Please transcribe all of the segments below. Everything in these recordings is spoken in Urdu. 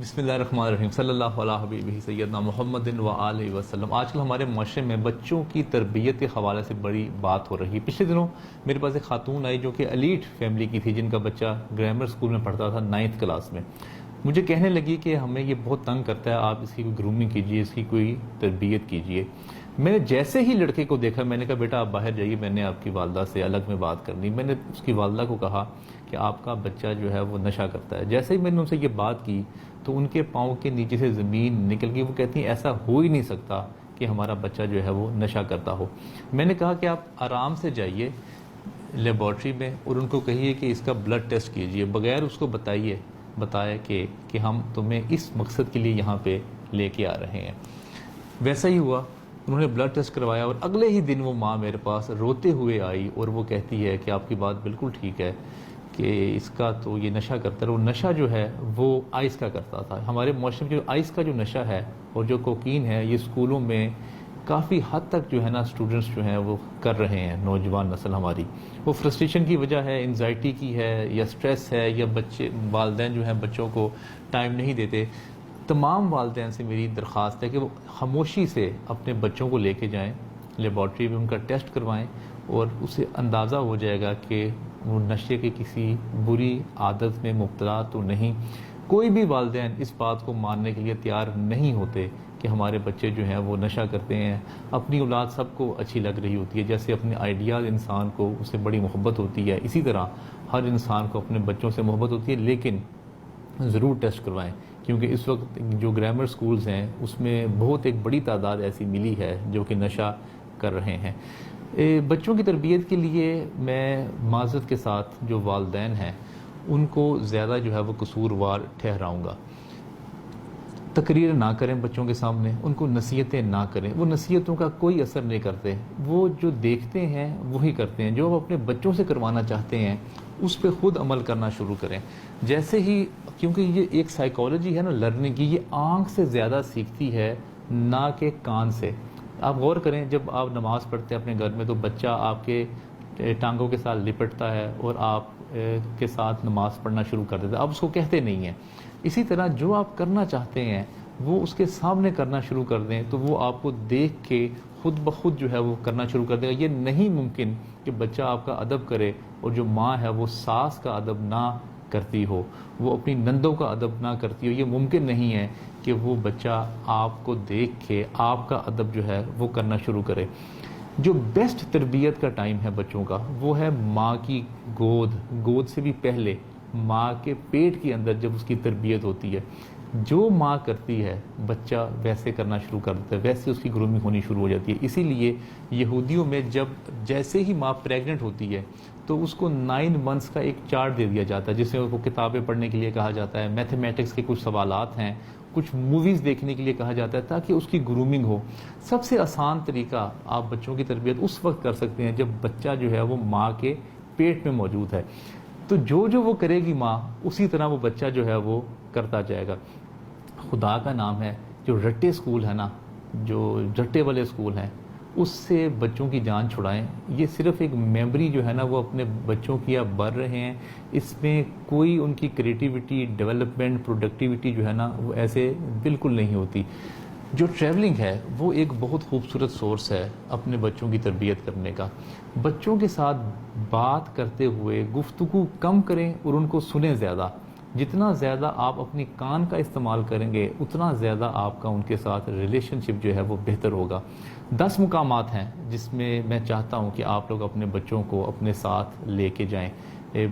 بسم اللہ الرحمن الرحیم صلی اللہ علیہ حبیبہ سیدنا محمد و آلہ وسلم۔ آج کل ہمارے معاشرے میں بچوں کی تربیت کے حوالے سے بڑی بات ہو رہی ہے۔ پچھلے دنوں میرے پاس ایک خاتون آئی جو کہ ایلیٹ فیملی کی تھی، جن کا بچہ گرامر اسکول میں پڑھتا تھا 9th کلاس میں۔ مجھے کہنے لگی کہ ہمیں یہ بہت تنگ کرتا ہے، آپ اس کی کوئی گرومنگ کیجئے، اس کی کوئی تربیت کیجئے۔ میں نے جیسے ہی لڑکے کو دیکھا میں نے کہا بیٹا آپ باہر جائیے، میں نے آپ کی والدہ سے الگ میں بات کرنی۔ میں نے اس کی والدہ کو کہا کہ آپ کا بچہ جو ہے وہ نشہ کرتا ہے۔ جیسے ہی میں نے ان سے یہ بات کی تو ان کے پاؤں کے نیچے سے زمین نکل گئی۔ وہ کہتی ہیں ایسا ہو ہی نہیں سکتا کہ ہمارا بچہ جو ہے وہ نشہ کرتا ہو۔ میں نے کہا کہ آپ آرام سے جائیے لیبارٹری میں اور ان کو کہیے کہ اس کا بلڈ ٹیسٹ کیجئے، بغیر اس کو بتائے کہ ہم تمہیں اس مقصد کے لیے یہاں پہ لے کے آ رہے ہیں۔ ویسا ہی ہوا، انہوں نے بلڈ ٹیسٹ کروایا اور اگلے ہی دن وہ ماں میرے پاس روتے ہوئے آئی اور وہ کہتی ہے کہ آپ کی بات بالکل ٹھیک ہے کہ اس کا تو یہ نشہ کرتا ہے۔ وہ نشہ جو ہے وہ آئس کا کرتا تھا۔ ہمارے معاشرے میں جو آئس کا جو نشہ ہے اور جو کوکین ہے، یہ اسکولوں میں کافی حد تک جو ہے نا اسٹوڈنٹس جو ہیں وہ کر رہے ہیں، نوجوان نسل ہماری۔ وہ فرسٹریشن کی وجہ ہے، انزائٹی کی ہے، یا سٹریس ہے، یا والدین جو ہیں بچوں کو ٹائم نہیں دیتے۔ تمام والدین سے میری درخواست ہے کہ وہ خاموشی سے اپنے بچوں کو لے کے جائیں، لیبارٹری میں ان کا ٹیسٹ کروائیں اور اسے اندازہ ہو جائے گا کہ وہ نشے کے کسی بری عادت میں مبتلا تو نہیں۔ کوئی بھی والدین اس بات کو ماننے کے لیے تیار نہیں ہوتے کہ ہمارے بچے جو ہیں وہ نشہ کرتے ہیں۔ اپنی اولاد سب کو اچھی لگ رہی ہوتی ہے، جیسے اپنے آئیڈیاز انسان کو اس سے بڑی محبت ہوتی ہے، اسی طرح ہر انسان کو اپنے بچوں سے محبت ہوتی ہے، لیکن ضرور ٹیسٹ کروائیں، کیونکہ اس وقت جو گرامر سکولز ہیں اس میں بہت ایک بڑی تعداد ایسی ملی ہے جو کہ نشہ کر رہے ہیں۔ بچوں کی تربیت کے لیے میں معذرت کے ساتھ جو والدین ہیں ان کو زیادہ جو ہے وہ قصوروار ٹھہراؤں گا۔ تقریر نہ کریں بچوں کے سامنے، ان کو نصیحتیں نہ کریں، وہ نصیحتوں کا کوئی اثر نہیں کرتے، وہ جو دیکھتے ہیں وہی کرتے ہیں۔ جو وہ اپنے بچوں سے کروانا چاہتے ہیں اس پہ خود عمل کرنا شروع کریں۔ جیسے ہی، کیونکہ یہ ایک سائیکالوجی ہے نا لرننگ کی، یہ آنکھ سے زیادہ سیکھتی ہے نہ کہ کان سے۔ آپ غور کریں، جب آپ نماز پڑھتے ہیں اپنے گھر میں تو بچہ آپ کے ٹانگوں کے ساتھ لپٹتا ہے اور آپ کے ساتھ نماز پڑھنا شروع کر دیتا ہے، آپ اس کو کہتے نہیں ہیں۔ اسی طرح جو آپ کرنا چاہتے ہیں وہ اس کے سامنے کرنا شروع کر دیں تو وہ آپ کو دیکھ کے خود بخود جو ہے وہ کرنا شروع کر دے گا۔ یہ نہیں ممکن کہ بچہ آپ کا ادب کرے اور جو ماں ہے وہ ساس کا ادب نہ کرتی ہو، وہ اپنی نندوں کا ادب نہ کرتی ہو۔ یہ ممکن نہیں ہے کہ وہ بچہ آپ کو دیکھ کے آپ کا ادب جو ہے وہ کرنا شروع کرے۔ جو بیسٹ تربیت کا ٹائم ہے بچوں کا وہ ہے ماں کی گود سے بھی پہلے، ماں کے پیٹ کے اندر جب اس کی تربیت ہوتی ہے۔ جو ماں کرتی ہے بچہ ویسے کرنا شروع کر دیتا ہے، ویسے اس کی گرومنگ ہونی شروع ہو جاتی ہے۔ اسی لیے یہودیوں میں جیسے ہی ماں پریگننٹ ہوتی ہے تو اس کو 9 months کا ایک چارٹ دے دیا جاتا ہے، جس میں وہ کتابیں پڑھنے کے لیے کہا جاتا ہے، میتھمیٹکس کے کچھ سوالات ہیں، کچھ موویز دیکھنے کے لیے کہا جاتا ہے تاکہ اس کی گرومنگ ہو۔ سب سے آسان طریقہ آپ بچوں کی تربیت اس وقت کر سکتے ہیں جب بچہ جو ہے وہ ماں کے پیٹ میں موجود ہے۔ تو جو وہ کرے گی ماں، اسی طرح وہ بچہ جو ہے وہ کرتا جائے گا۔ خدا کا نام ہے، جو رٹے اسکول ہے نا، جو رٹے والے اسکول ہیں، اس سے بچوں کی جان چھڑائیں۔ یہ صرف ایک میموری جو ہے نا وہ اپنے بچوں کی آپ بھر رہے ہیں، اس میں کوئی ان کی کریٹیوٹی، ڈیولپمنٹ، پروڈکٹیوٹی جو ہے نا وہ ایسے بالکل نہیں ہوتی۔ جو ٹریولنگ ہے وہ ایک بہت خوبصورت سورس ہے اپنے بچوں کی تربیت کرنے کا۔ بچوں کے ساتھ بات کرتے ہوئے گفتگو کم کریں اور ان کو سنیں زیادہ۔ جتنا زیادہ آپ اپنی کان کا استعمال کریں گے اتنا زیادہ آپ کا ان کے ساتھ ریلیشن شپ جو ہے وہ بہتر ہوگا۔ 10 مقامات ہیں جس میں میں چاہتا ہوں کہ آپ لوگ اپنے بچوں کو اپنے ساتھ لے کے جائیں۔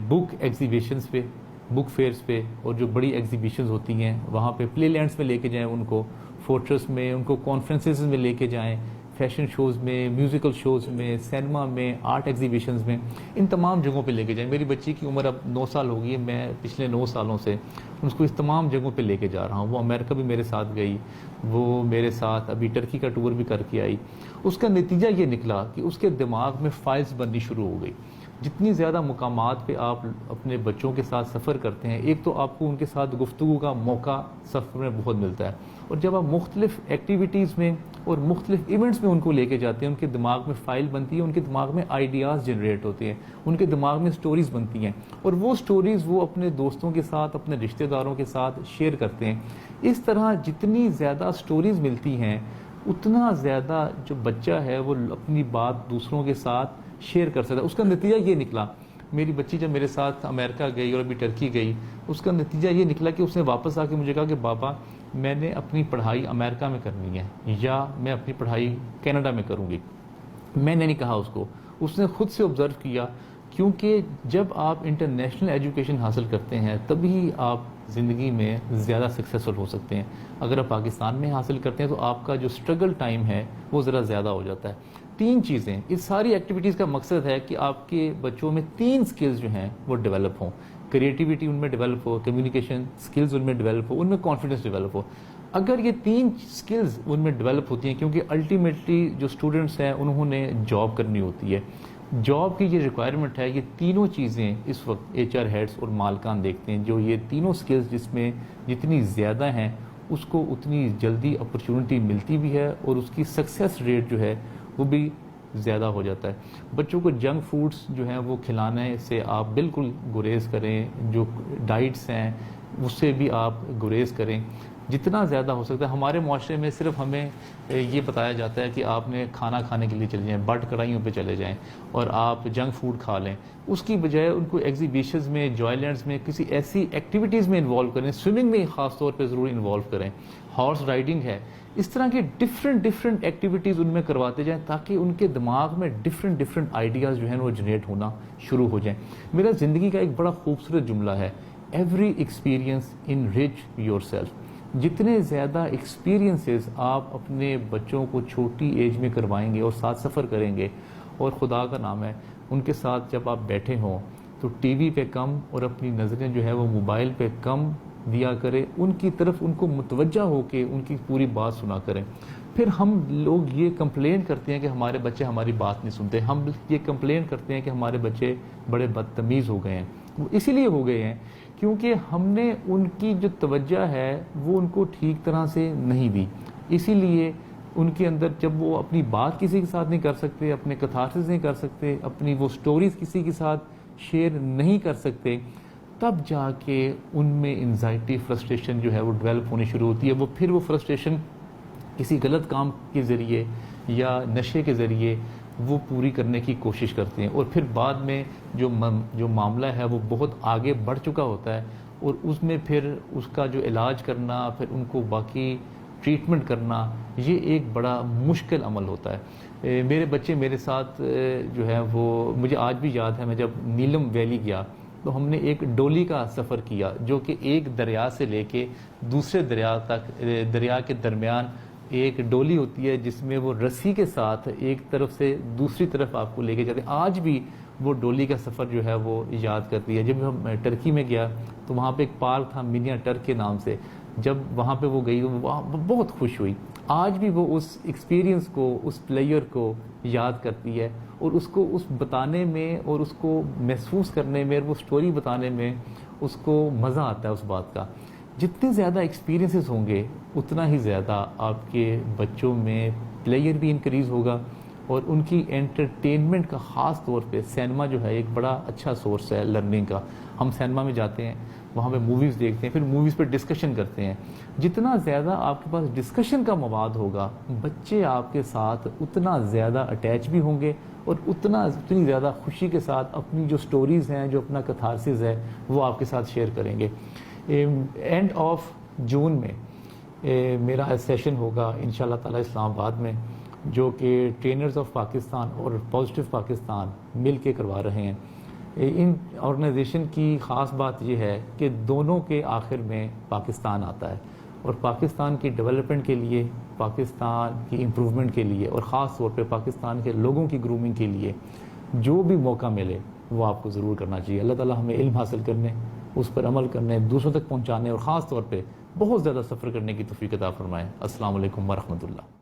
بک ایگزیبیشنز پہ، بک فیئرز پہ، اور جو بڑی ایگزیبیشنز ہوتی ہیں وہاں پہ، پلے لینڈز میں لے کے جائیں ان کو، فورٹرس میں ان کو، کانفرنسز میں لے کے جائیں، فیشن شوز میں، میوزیکل شوز میں، سینما میں، آرٹ ایگزیبیشنز میں، ان تمام جگہوں پہ لے کے جائیں۔ میری بچی کی عمر اب 9 سال ہو گئی ہے، میں پچھلے 9 سالوں سے اس کو اس تمام جگہوں پہ لے کے جا رہا ہوں۔ وہ امریکہ بھی میرے ساتھ گئی، وہ میرے ساتھ ابھی ٹرکی کا ٹور بھی کر کے آئی۔ اس کا نتیجہ یہ نکلا کہ اس کے دماغ میں فائلز بننی شروع ہو گئی۔ جتنی زیادہ مقامات پہ آپ اپنے بچوں کے ساتھ سفر کرتے ہیں، ایک تو آپ کو ان کے ساتھ گفتگو کا موقع سفر میں بہت ملتا ہے، اور جب آپ مختلف ایکٹیویٹیز میں اور مختلف ایونٹس میں ان کو لے کے جاتے ہیں، ان کے دماغ میں فائل بنتی ہے، ان کے دماغ میں آئیڈیاز جنریٹ ہوتے ہیں، ان کے دماغ میں سٹوریز بنتی ہیں، اور وہ سٹوریز وہ اپنے دوستوں کے ساتھ، اپنے رشتہ داروں کے ساتھ شیئر کرتے ہیں۔ اس طرح جتنی زیادہ سٹوریز ملتی ہیں، اتنا زیادہ جو بچہ ہے وہ اپنی بات دوسروں کے ساتھ شیئر کر سکتا ہے۔ اس کا نتیجہ یہ نکلا، میری بچی جب میرے ساتھ امریکہ گئی اور ابھی ٹرکی گئی، اس کا نتیجہ یہ نکلا کہ اس نے واپس آ کے مجھے کہا کہ بابا میں نے اپنی پڑھائی امریکہ میں کرنی ہے، یا میں اپنی پڑھائی کینیڈا میں کروں گی۔ میں نے نہیں کہا اس کو، اس نے خود سے آبزرو کیا، کیونکہ جب آپ انٹرنیشنل ایجوکیشن حاصل کرتے ہیں تبھی آپ زندگی میں زیادہ سکسیسفل ہو سکتے ہیں۔ اگر آپ پاکستان میں حاصل کرتے ہیں تو آپ کا جو اسٹرگل ٹائم ہے وہ ذرا زیادہ ہو جاتا ہے۔ 3 چیزیں، اس ساری ایکٹیویٹیز کا مقصد ہے کہ آپ کے بچوں میں 3 سکلز جو ہیں وہ ڈیولپ ہوں، کریٹیوٹی ان میں ڈیولپ ہو، کمیونیکیشن سکلز ان میں ڈیولپ ہو، ان میں کانفیڈنس ڈیولپ ہو۔ اگر یہ 3 سکلز ان میں ڈیولپ ہوتی ہیں، کیونکہ الٹیمیٹلی جو اسٹوڈنٹس ہیں انہوں نے جاب کرنی ہوتی ہے، جاب کی یہ ریکوائرمنٹ ہے، یہ تینوں چیزیں اس وقت ایچ آر ہیڈس اور مالکان دیکھتے ہیں۔ جو یہ تینوں سکلز جس میں جتنی زیادہ ہیں اس کو اتنی جلدی اپرچونٹی ملتی بھی ہے، اور اس کی سکسیس ریٹ جو ہے وہ بھی زیادہ ہو جاتا ہے۔ بچوں کو جنک فوڈس جو ہیں وہ کھلانے سے آپ بالکل گریز کریں، جو ڈائٹس ہیں اس سے بھی آپ گریز کریں جتنا زیادہ ہو سکتا ہے۔ ہمارے معاشرے میں صرف ہمیں یہ بتایا جاتا ہے کہ آپ نے کھانا کھانے کے لیے چلے جائیں، بٹ کڑھائیوں پہ چلے جائیں اور آپ جنک فوڈ کھا لیں، اس کی بجائے ان کو ایگزیبیشنز میں، جوائے لینڈز میں، کسی ایسی ایکٹیویٹیز میں انوالو کریں، سوئمنگ میں خاص طور پہ ضرور انوالو کریں، ہارس رائڈنگ ہے، اس طرح کی ڈفرینٹ ایکٹیویٹیز ان میں کرواتے جائیں تاکہ ان کے دماغ میں ڈفرینٹ آئیڈیاز جو ہیں وہ جنریٹ ہونا شروع ہو جائیں۔ میرا زندگی کا ایک بڑا خوبصورت جملہ ہے، every experience enrich your self. جتنے زیادہ ایکسپیرینسز آپ اپنے بچوں کو چھوٹی ایج میں کروائیں گے اور ساتھ سفر کریں گے، اور خدا کا نام ہے ان کے ساتھ جب آپ بیٹھے ہوں تو ٹی وی پہ کم اور اپنی نظریں جو ہے وہ موبائل پہ کم دیا کریں، ان کی طرف ان کو متوجہ ہو کے ان کی پوری بات سنا کریں۔ پھر ہم لوگ یہ کمپلین کرتے ہیں کہ ہمارے بچے ہماری بات نہیں سنتے، ہم یہ کمپلین کرتے ہیں کہ ہمارے بچے بڑے بدتمیز ہو گئے ہیں۔ وہ اسی لیے ہو گئے ہیں کیونکہ ہم نے ان کی جو توجہ ہے وہ ان کو ٹھیک طرح سے نہیں دی، اسی لیے ان کے اندر جب وہ اپنی بات کسی کے ساتھ نہیں کر سکتے، اپنے کتھارسس نہیں کر سکتے، اپنی وہ سٹوریز کسی کے ساتھ شیئر نہیں کر سکتے، تب جا کے ان میں انزائٹی، فرسٹریشن جو ہے وہ ڈیولپ ہونی شروع ہوتی ہے۔ وہ پھر وہ فرسٹریشن کسی غلط کام کے ذریعے یا نشے کے ذریعے وہ پوری کرنے کی کوشش کرتے ہیں، اور پھر بعد میں جو معاملہ ہے وہ بہت آگے بڑھ چکا ہوتا ہے، اور اس میں پھر اس کا جو علاج کرنا، پھر ان کو باقی ٹریٹمنٹ کرنا، یہ ایک بڑا مشکل عمل ہوتا ہے۔ میرے بچے میرے ساتھ جو ہے وہ مجھے آج بھی یاد ہے، میں جب نیلم ویلی گیا تو ہم نے ایک ڈولی کا سفر کیا، جو کہ ایک دریا سے لے کے دوسرے دریا تک، دریا کے درمیان ایک ڈولی ہوتی ہے جس میں وہ رسی کے ساتھ ایک طرف سے دوسری طرف آپ کو لے کے جاتے ہیں۔ آج بھی وہ ڈولی کا سفر جو ہے وہ یاد کرتی ہے۔ جب ہم ٹرکی میں گیا تو وہاں پہ ایک پارک تھا منیا ٹرک کے نام سے، جب وہاں پہ وہ گئی وہاں بہت خوش ہوئی۔ آج بھی وہ اس ایکسپیرینس کو، اس پلیئر کو یاد کرتی ہے، اور اس کو اس بتانے میں اور اس کو محسوس کرنے میں، وہ سٹوری بتانے میں اس کو مزہ آتا ہے اس بات کا۔ جتنے زیادہ ایکسپیرینسز ہوں گے اتنا ہی زیادہ آپ کے بچوں میں پلیئر بھی انکریز ہوگا، اور ان کی انٹرٹینمنٹ کا، خاص طور پہ سینما جو ہے ایک بڑا اچھا سورس ہے لرننگ کا۔ ہم سینما میں جاتے ہیں، وہاں پہ موویز دیکھتے ہیں، پھر موویز پہ ڈسکشن کرتے ہیں۔ جتنا زیادہ آپ کے پاس ڈسکشن کا مواد ہوگا، بچے آپ کے ساتھ اتنا زیادہ اٹیچ بھی ہوں گے، اور اتنی زیادہ خوشی کے ساتھ اپنی جو سٹوریز ہیں، جو اپنا کتھارسس ہے، وہ آپ کے ساتھ شیئر کریں گے۔ اینڈ آف جون میں میرا سیشن ہوگا انشاءاللہ تعالی اسلام آباد میں، جو کہ ٹرینرز آف پاکستان اور پازیٹیو پاکستان مل کے کروا رہے ہیں۔ ان آرگنائزیشن کی خاص بات یہ ہے کہ دونوں کے آخر میں پاکستان آتا ہے، اور پاکستان کی ڈیولپمنٹ کے لیے، پاکستان کی امپروومنٹ کے لیے، اور خاص طور پہ پاکستان کے لوگوں کی گرومنگ کے لیے جو بھی موقع ملے وہ آپ کو ضرور کرنا چاہیے۔ اللہ تعالیٰ ہمیں علم حاصل کرنے، اس پر عمل کرنے، دوسروں تک پہنچانے، اور خاص طور پہ بہت زیادہ سفر کرنے کی توفیق عطا فرمائے۔ السلام علیکم ورحمۃ اللہ۔